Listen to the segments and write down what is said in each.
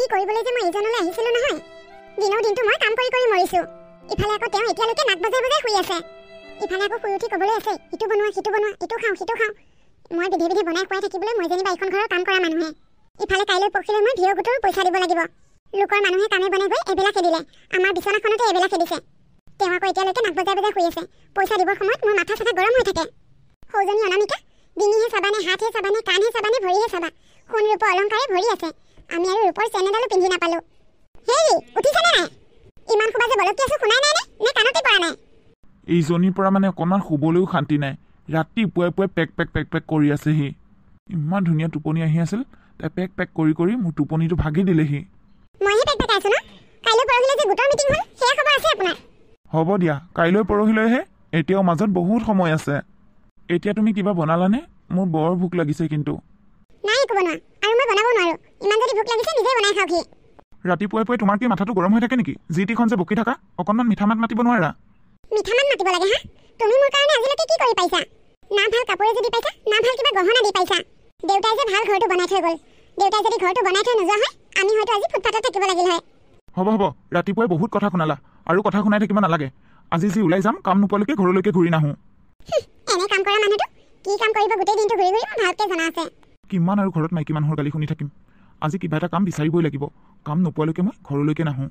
কি কৰিবলৈ যে মই এইজনলৈ আহিছিলো নহয়। দিনৰ দিনটো মই কাম কৰি মৰিছো। ইফালে আকৌ তেওঁ এতিয়ালৈকে নাক বজাই শুই আছে। ইফালে আকৌ শুই উঠি ক'বলৈ আছে ইটো বনোৱা ইটো খাওঁ সিটো খাওঁ। মই বিধি বনাই খুৱাই থাকিবলৈ মই যেনিবা এইখন ঘৰৰ কাম কৰা মানুহে। ইফালে কাইলৈ পৰহিলৈ মই ভিঅ' গোটৰ পইচা দিব লাগিব। লোকৰ মানুহে কামে বনাই গৈ এবেলা খেদিলে, আমাৰ বিচনাখনতে এবেলা খেদিছে। তেওঁ আকৌ এতিয়ালৈকে নাক বজাই শুই আছে। পইচা দিবৰ সময়ত মোৰ মাথা চাথা গৰম হৈ থাকে। সৌজনী অনামিকা, ডিঙিহে চাবানে, হাতহে চাবানে, কাণহে চাবানে, ভৰিহে চাবা, সোণ ৰূপৰ অলংকাৰে ভৰি আছে। আমি আৰু ৰূপৰ চেনেডালো পিন্ধি নাপালো। হেৰি উঠিছেনে নাই? ইমান সোপা যে বলকি আছো শুনাই নাই নে কাণতে পৰা নাই? এইজনীৰ পৰা মানে অকণমান শুবলৈও শান্তি নাই। ৰাতিপুৱাই পেক পেক কৰি আছেহি। ইমান ধুনীয়া টোপনি আহি আছিল, তাই পেক কৰি মোৰ টোপনিটো ভাগি দিলেহি। মইহে পেক পেকাইছো ন? কাইলৈ পৰহিলৈ যে গোটৰ মিটিং হ'ল, সেয়া খবৰ আছে আপোনাৰ? হ'ব দিয়া, কাইলৈ পৰহিলৈহে, এতিয়াও মাজত বহুত সময় আছে। এতিয়া তুমি কিবা বনালানে? মোৰ বৰ ভোক লাগিছে কিন্তু। নাই একো বনোৱা, আৰু মই বনাব নোৱাৰো। ইমান যদি ভোক লাগিছে নিজে বনাই খাওকহি। ৰাতিপুৱাই তোমাৰ কি মাথাটো গৰম হৈ থাকে নেকি? যি টিখন যে বকি থাকা, অকণমান মিঠা মাত মাতিব নোৱাৰা? মিঠা মাত মাতিব লাগে হা? তুমি মোৰ কাৰণে আজিলৈকে কি কৰি পাইছা? না ভাল কাপোৰ এযোৰ দি পাইছা, না ভাল কিবা গহনা দি পাইছা। দেউতাই যে ভাল ঘৰটো বনাই থৈ গ'ল। দেউতাই যদি ঘৰটো বনাই থৈ নোযোৱা হয়, আমি হয়তো আজি ফুটপাতত থাকিব লাগিল হয়। হ'ব ৰাতিপুৱাই বহুত কথা শুনালা, আৰু কথা শুনাই থাকিব নালাগে। আজি যি ওলাই যাম, কাম নোপোৱালৈকে ঘৰলৈকে ঘূৰি নাহো। এনে কাম কৰা মানুহটো কি কাম কৰিব গোটেই দিনটো ঘূৰি মই ভালকে জনা আছে। কিমান আৰু ঘৰত মাইকী মানুহৰ গালি শুনি থাকিম। আজি কিবা এটা কাম বিচাৰিবই লাগিব। কাম নোপোৱালৈকে মই ঘৰলৈকে নাহো।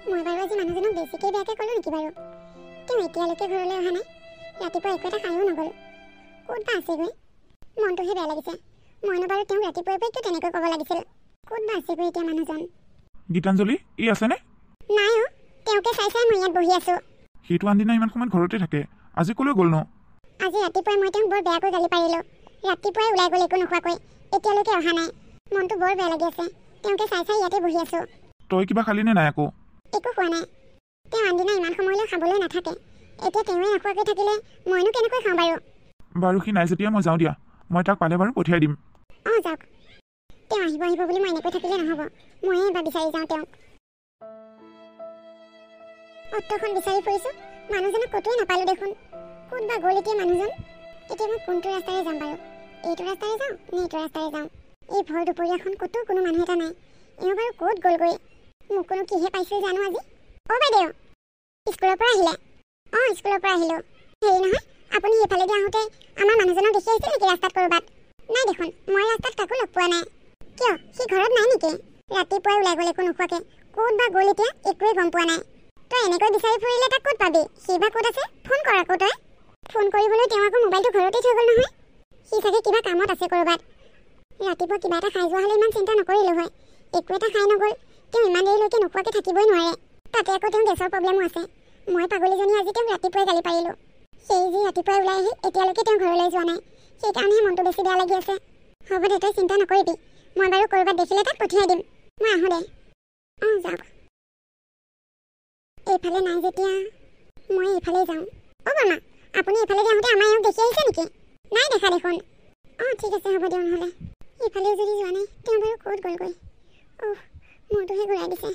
মই বাৰু আজি মানুহজনক বেছিকৈ বেয়াকৈ ক'লো নেকি বাৰু? তেওঁ এতিয়ালৈকে ঘৰলৈ অহা নাই। ৰাতিপুৱা একো এটা খায়ো নগ'ল। ক'ত বা আছেগৈ? মনটোহে বেয়া লাগিছে। মইনো বাৰু তেওঁক ৰাতিপুৱাই কিয় তেনেকৈ ক'ব লাগিছিল? ক'ত বা আছেগৈ এতিয়া মানুহজন? গীতাঞ্জলি ই আছেনে? নাই অ, তেওঁকে চাই মই ইয়াত বহি আছো। সেইটো আনদিনা ইমান সময়ত ঘৰতে থাকে, আজি ক'লৈ গ'ল ন? আজি ৰাতিপুৱাই মই তেওঁক বৰ বেয়াকৈ গালি পাৰিলো। ৰাতিপুৱাই ওলাই গ'ল একো নোখোৱাকৈ, এতিয়ালৈকে অহা নাই। মনটো বৰ বেয়া লাগি আছে। তেওঁকে চাই ইয়াতে বহি আছো। তই কিবা খালি নে নাই আকৌ? একো খোৱা নাই। তেওঁ আনদিনা ইমান সময়লৈ খাবলৈ নাথাকে। এতিয়া তেওঁৱে নোখোৱাকৈ থাকিলে মইনো কেনেকৈ খাওঁ বাৰু? বাৰু সি নাই যেতিয়া মই যাওঁ দিয়া। মই তাক পালে বাৰু পঠিয়াই দিম। যাওক। তেওঁ আহিব বুলি মই এনেকৈ থাকিলে নহ'ব। ময়ে এবাৰ বিচাৰি যাওঁ তেওঁক। অট্টখন বিচাৰি ফুৰিছো, মানুহজনক ক'তোৱে নাপালো দেখোন। ক'ত বা গ'ল এতিয়া মানুহজন? এতিয়া মই কোনটো ৰাস্তাৰে যাম বাৰু? এইটো ৰাস্তাৰে যাওঁ নে এইটো ৰাস্তাৰে যাওঁ? এই ভৰ দুপৰীয়াখন ক'তো কোনো মানুহ এটা নাই। এওঁ বাৰু ক'ত গ'লগৈ? মোক কোনো কিহে পাইছিল জানো আজি? বাইদেউ, স্কুলৰ পৰা আহিলে? স্কুলৰ পৰা আহিলোঁ। হেৰি নহয়, আপুনি সেইফালেদি আহোঁতে আমাৰ মানুহজনক দেখি আহিছিল নেকি ৰাস্তাত ক'ৰবাত? নাই দেখোন, মই ৰাস্তাত কাকো লগ পোৱা নাই। কিয়, সি ঘৰত নাই নেকি? ৰাতিপুৱাই ওলাই গ'ল একো নোখোৱাকৈ। ক'ত বা গ'ল এতিয়া একোৱে গম পোৱা নাই। তই এনেকৈ বিচাৰি ফুৰিলে তাক ক'ত পাবি? সি বা ক'ত আছে? ফোন কৰ আকৌ তই। ফোন কৰিবলৈ তেওঁ আকৌ মোবাইলটো ঘৰতে থৈ গ'ল নহয়। সি চাগে কিবা কামত আছে ক'ৰবাত। ৰাতিপুৱা কিবা এটা খাই যোৱা হ'লে ইমান চিন্তা নকৰিলোঁ হয়। একো এটা খাই নগ'ল। তেওঁ ইমান দেৰিলৈকে নোখোৱাকৈ থাকিবই নোৱাৰে। তাতে আকৌ তেওঁ গেছৰ প্ৰব্লেমো আছে। মই পাগলীজনী আজি তেওঁক ৰাতিপুৱাই গালি পাৰিলোঁ। সেই যি ৰাতিপুৱাই ওলাই আহি এতিয়ালৈকে তেওঁ ঘৰলৈ যোৱা নাই। সেইকাৰণেহে মনটো বেছি বেয়া লাগি আছে। হ'ব দে, তই চিন্তা নকৰিবি। মই বাৰু ক'ৰবাত দেখিলে তাক পঠিয়াই দিম। মই আহোঁ দে। যাওক। এইফালে নাই যেতিয়া মই এইফালে যাওঁ। বৰমা, আপুনি এইফালে আহোঁতে আমাৰ এওঁক দেখি আহিছে নেকি? নাই দেখা দেখোন। ঠিক আছে, হ'ব দিয়ক নহ'লে। এইফালেও যদি যোৱা নাই, তেওঁ বাৰু ক'ত গ'লগৈ? মূৰটোহে ঘূৰাই দিছে।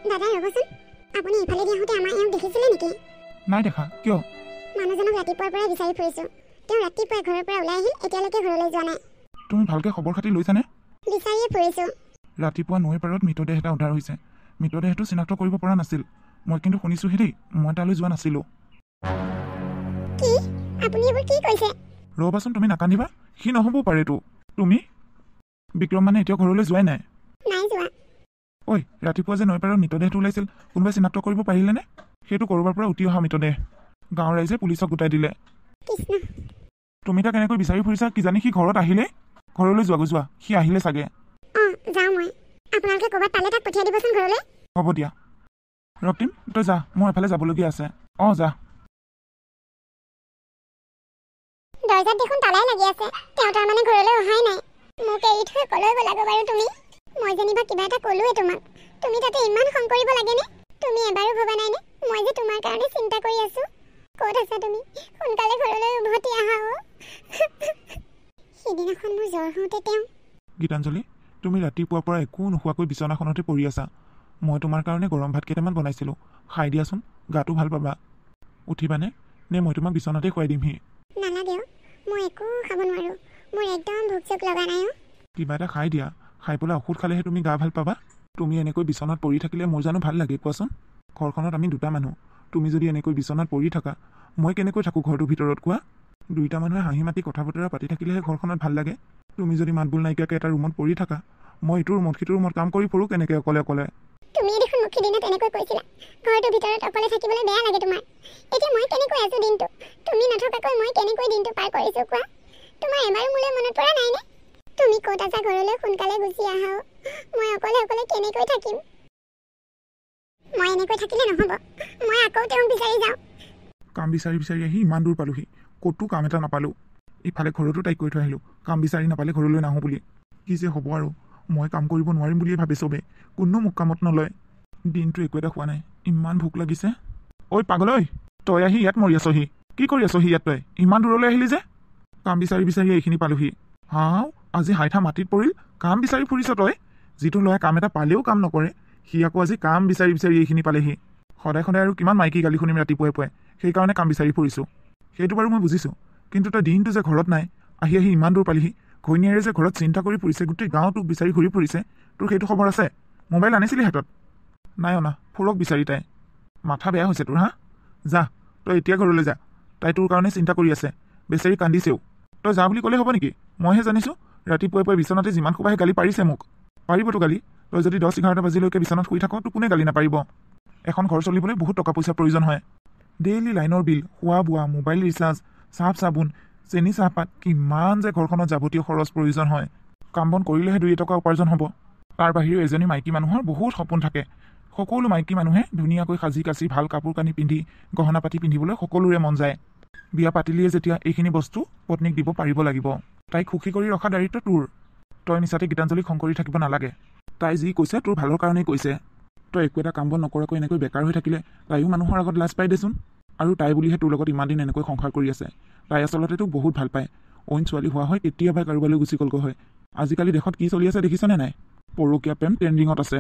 দাদা ৰ'বচোন, আপুনি এইফালেদি আহোঁতে আমাৰ এওঁক দেখিছিলে নেকি? নাই দেখা। কিয়? মানুহজনক ৰাতিপুৱাৰ পৰাই বিচাৰি ফুৰিছোঁ। তেওঁ ৰাতিপুৱাই ঘৰৰ পৰা ওলাই আহিল, এতিয়ালৈকে ঘৰলৈ যোৱা নাই। তুমি ভালকৈ খবৰ খাতি লৈছানে? বিচাৰিয়ে ফুৰিছোঁ। ৰাতিপুৱা নৈ পাৰত মৃতদেহ এটা উদ্ধাৰ হৈছে। মৃতদেহটো চিনাক্ত কৰিব পৰা নাছিল। মই কিন্তু শুনিছোঁহে দেই, মই তালৈ যোৱা নাছিলোঁ। কি? আপুনি এইবোৰ কি কৈছে? ৰ'বাচোন, তুমি নাকান্দিবা। সি নহ'বও পাৰেতো। তুমি? বিক্ৰম মানে এতিয়াও ঘৰলৈ যোৱাই নাই? নাই যোৱা। ৰাতিপুৱা যে নৈ পাৰত মৃতদেহটো ওলাইছিল, কোনোবাই চিনাক্ত কৰিব পাৰিলেনে? সেইটো ক'ৰবাৰ পৰা উটি অহা মৃতদেহ। গাঁৱৰ ৰাইজে পুলিচক গোটাই দিলে। তুমি তাক কেনেকৈ বিচাৰি ফুৰিছা? কিজানি সি ঘৰত আহিলে? ঘৰলৈ যোৱা, সি আহিলে চাগে। যাওঁ মই। আপোনালোকে ক'ৰবাত পালে তাক পঠিয়াই দিবচোন ঘৰলৈ। হ'ব দিয়া। ৰক্তিম, তই যা, মই এফালে যাবলগীয়া আছে। যা। দৰ্জাত দেখোন তালাই লাগি আছে। তেওঁ তাৰমানে ঘৰলৈ অহাই নাই। মোক এৰি থৈ কলৈ গ'লাগৈ বাৰু তুমি? মই যেনিবা কিবা এটা ক'লোৱে তোমাক। তুমি তাতে ইমান খং কৰিব লাগেনে? তুমি এবাৰো ভবা নাইনে মই যে তোমাৰ কাৰণে চিন্তা কৰি আছো? ক'ত আছা তুমি? সোনকালে ঘৰলৈ উভতি আহা। সিদিনাখন মোৰ জ্বৰ হওঁতে তেওঁ। গীতাঞ্জলি, তুমি ৰাতিপুৱাৰ পৰা একো নোখোৱাকৈ বিচনাখনতে পৰি আছা। মই তোমাৰ কাৰণে গৰম ভাত কেইটামান বনাইছিলোঁ, খাই দিয়াচোন, গাটো ভাল পাবা। উঠিবানে? নে মই তোমাক বিচনাতে খুৱাই দিমহি? নালাগে, একো খাব নোৱাৰোঁ। মোৰ একদম ভোক চোক লগা নাই অ'। কিবা এটা খাই দিয়া, খাই পেলাই ঔষধ খালেহে তুমি গা ভাল পাবা। তুমি এনেকৈ বিচনাত পৰি থাকিলে মোৰ জানো ভাল লাগে কোৱাচোন? ঘৰখনত আমি দুটা মানুহ, তুমি যদি এনেকৈ বিচনাত পৰি থাকা, মই কেনেকৈ থাকোঁ ঘৰটোৰ ভিতৰত কোৱা? দুইটা মানুহে হাঁহি মাতি কথা বতৰা পাতি থাকিলেহে ঘৰখনত ভাল লাগে। তুমি যদি মাতবোল নাইকিয়াকৈ এটা ৰুমত পৰি থাকা, মই ইটো ৰুমত সিটো ৰুমত কাম কৰি ফুৰোঁ কেনেকৈ অকলে অকলে? তুমি দেখোন মোক সিদিনা তেনেকৈ কৈছিলা, ঘৰটোৰ ভিতৰত অকলে থাকিবলৈ বেয়া লাগে তোমাৰ। এতিয়া মই কেনেকৈ আছোঁ দিনটো? তুমি নথকাকৈ মই কেনেকৈ দিনটো পাৰ কৰিছোঁ কোৱা? তোমাৰ এবাৰো মোলৈ মনত পৰা নাইনে? তুমি ক'ত আছা ঘৰলৈ সোনকালে গুচি আহা। মই অকলে অকলে কেনেকৈ থাকিম? মই এনেকৈ থাকিলে নহ'ব, মই আকৌ তেওঁক বিচাৰি যাওঁ। কাম বিচাৰি বিচাৰি আহি ইমান দূৰ পালোহি, ক'তো কাম এটা নাপালোঁ। ইফালে ঘৰতো তাইক কৈ থৈ আহিলোঁ কাম বিচাৰি নাপালে ঘৰলৈ নাহোঁ বুলি। কি যে হ'ব আৰু, মই কাম কৰিব নোৱাৰিম বুলিয়ে ভাবে চবে, কোনো মোক কামত নলয়। দিনটো একো এটা খোৱা নাই, ইমান ভোক লাগিছে। ঐ পাগল ঐ, তই আহি ইয়াত মৰি আছহি, কি কৰি আছহি ইয়াত? তই ইমান দূৰলৈ আহিলি যে? কাম বিচাৰি বিচাৰি এইখিনি পালোহি। হাও, আজি হাইঠা মাটিত পৰিল, কাম বিচাৰি ফুৰিছ তই? যিটো ল'ৰাই কাম এটা পালেও কাম নকৰে, সি আকৌ আজি কাম বিচাৰি বিচাৰি এইখিনি পালেহি। সদায় সদায় আৰু কিমান মাইকী গালি শুনিম ৰাতিপুৱাই পুৱাই, সেইকাৰণে কাম বিচাৰি ফুৰিছোঁ। সেইটো বাৰু মই বুজিছোঁ, কিন্তু তই দিনটো যে ঘৰত নাই, আহি আহি ইমান দূৰ পালিহি। ঘৈণীয়েৰে যে ঘৰত চিন্তা কৰি ফুৰিছে, গোটেই গাঁৱটোক বিচাৰি ঘূৰি ফুৰিছে, তোৰ সেইটো খবৰ আছে? মোবাইল আনিছিলি হাতত? নাই অনা, ফুৰক বিচাৰি তাই। মাথা বেয়া হৈছে তোৰ হা? যা, তই এতিয়া ঘৰলৈ যা, তাই তোৰ কাৰণে চিন্তা কৰি আছে, বেচেৰি কান্দিছেও। তই যা বুলি ক'লে হ'ব নেকি? মইহে জানিছোঁ, ৰাতিপুৱাই পুৱাই বিচনাতে যিমান সোপাহে গালি পাৰিছে মোক। পাৰিবতো গালি, তই যদি 10-11 বাজিলৈকে বিচনাত শুই থাক, তোক কোনে গালি নাপাৰিব? এখন ঘৰ চলিবলৈ বহুত টকা পইচাৰ প্ৰয়োজন হয়। ডেইলি লাইনৰ বিল, খোৱা বোৱা, মোবাইল ৰিচাৰ্জ, চাৰ্ফ চাবোন, চেনি চাহপাত, কিমান যে ঘৰখনত যাৱতীয় খৰচ প্ৰয়োজন হয়। কাম বন কৰিলেহে 2 টকা উপাৰ্জন হ'ব। তাৰ বাহিৰেও এজনী মাইকী মানুহৰ বহুত সপোন থাকে। সকলো মাইকী মানুহে ধুনীয়াকৈ সাজি কাচি ভাল কাপোৰ কানি পিন্ধি গহনা পাতি পিন্ধিবলৈ সকলোৰে মন যায়। বিয়া পাতিলিয়ে যেতিয়া এইখিনি বস্তু পত্নীক দিব পাৰিব লাগিব। তাইক সুখী কৰি ৰখা দায়িত্ব তোৰ। তই মিছাতে গীতাঞ্জলিক খং কৰি থাকিব নালাগে। তাই যি কৈছে তোৰ ভালৰ কাৰণেই কৈছে। তই একো এটা কাম বন নকৰাকৈ এনেকৈ বেকাৰ হৈ থাকিলে তাইও মানুহৰ আগত লাজ পাই দেচোন। আৰু তাই বুলিহে তোৰ লগত ইমান দিন এনেকৈ সংসাৰ কৰি আছে। তাই আচলতে তোক বহুত ভাল পায়। অইন ছোৱালী হোৱা হয় কেতিয়াবাই কাৰোবালৈ গুচি গ'লগৈ হয়। আজিকালি দেশত কি চলি আছে দেখিছনে নাই? পৰকীয়া প্ৰেম ট্ৰেণ্ডিঙত আছে।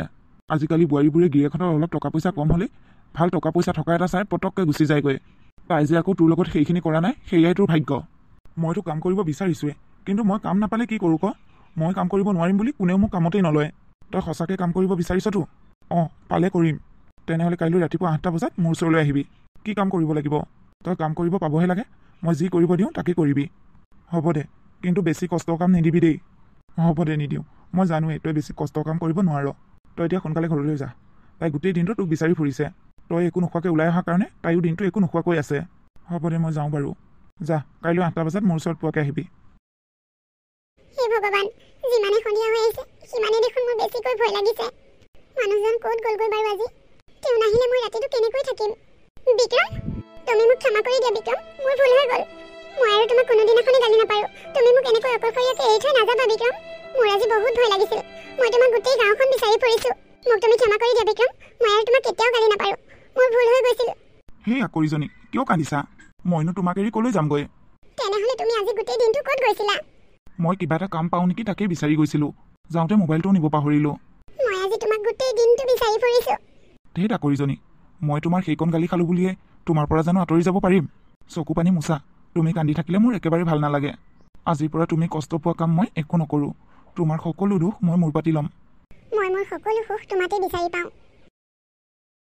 আজিকালি বোৱাৰীবোৰে গিৰিয়েকহঁতৰ অলপ টকা পইচা কম হ'লে ভাল টকা পইচা থকা এটা চাই পটককৈ গুচি যায়গৈ। তাই যে আকৌ তোৰ লগত সেইখিনি কৰা নাই, সেয়াই তোৰ ভাগ্য। মইতো কাম কৰিব বিচাৰিছোৱে, কিন্তু মই কাম নাপালে কি কৰোঁ ক? মই কাম কৰিব নোৱাৰিম বুলি কোনেও মোক কামতেই নলয়। তই সঁচাকৈ কাম কৰিব বিচাৰিছতো? অঁ, পালে কৰিম। তেনেহ'লে কাইলৈ ৰাতিপুৱা 8টা বজাত মোৰ ওচৰলৈ আহিবি। কি কাম কৰিব লাগিব? তই কাম কৰিব পাবহে লাগে, মই যি কৰিব দিওঁ তাকে কৰিবি। হ'ব দে, কিন্তু বেছি কষ্টৰ কাম নিদিবি দেই। হ'ব দে, নিদিওঁ। মই জানোৱেই তই বেছি কষ্টৰ কাম কৰিব নোৱাৰ। তই এতিয়া সোনকালে ঘৰলৈ যা। তাই গোটেই দিনটো তোক বিচাৰি ফুৰিছে। তই একো নোখোৱাকৈ ওলাই অহাৰ কাৰণে তাইও দিনটো একো নোখোৱাকৈ আছে। হ'ব দে, মই যাওঁ বাৰু। যা, কাইলৈ 8টা বজাত মোৰ ওচৰত পোৱাকৈ আহিবি। হে ভগৱান, যিমানে সন্ধিয়া হৈ আহিছে সিমানে দেখোন মোৰ বেছিকৈ ভয় লাগিছে। মানুহজন ক'ত গ'লগৈ বাৰু আজি? তেওঁ নাহিলে মই ৰাতিটো কেনেকৈ থাকিম? বিক্ৰম, তুমি মোক ক্ষমা কৰি দিয়া বিক্ৰম, মোৰ ভুল হৈ গ'ল। মই আৰু তোমাক কোনোদিনাখনে গালি নাপাৰোঁ। তুমি মোক এনেকৈ অকলশৰীয়াকৈ এৰি থৈ নাযাবা বিক্ৰম। মোৰ আজি বহুত ভয় লাগিছিল। মই তোমাক গোটেই গাঁওখন বিচাৰি ফুৰিছোঁ। মোক তুমি ক্ষমা কৰি দিয়া বিক্ৰম, মই আৰু তোমাক কেতিয়াও গালি নাপাৰোঁ। মোৰ ভুল হৈ গৈছিল। হেই আকৰিজনী, কিয় কান্দিছা? মইনো তোমাক এৰি ক'লৈ যামগৈ? তেনেহ'লে তুমি আজি গোটেই দিনটো ক'ত গৈছিলা? মই কিবা এটা কাম পাওঁ নেকি তাকেই বিচাৰি গৈছিলোঁ। যাওঁতে মোবাইলটোও নিব পাহৰিলোঁ। মই আজি তোমাক গোটেই দিনটো বিচাৰি ফুৰিছোঁ। ধেই আকৰিজনী, মই তোমাৰ সেইকণ গালি খালোঁ বুলিয়ে তোমাৰ পৰা জানো আঁতৰি যাব পাৰিম? চকু পানী মোচা, তুমি কান্দি থাকিলে মোৰ একেবাৰে ভাল নালাগে। আজিৰ পৰা তুমি কষ্ট পোৱা কাম মই একো নকৰোঁ। তোমাৰ সকলো দুখ মই মূৰ পাতি ল'ম। মই মোৰ সকলো সুখ তোমাতে বিচাৰি পাওঁ।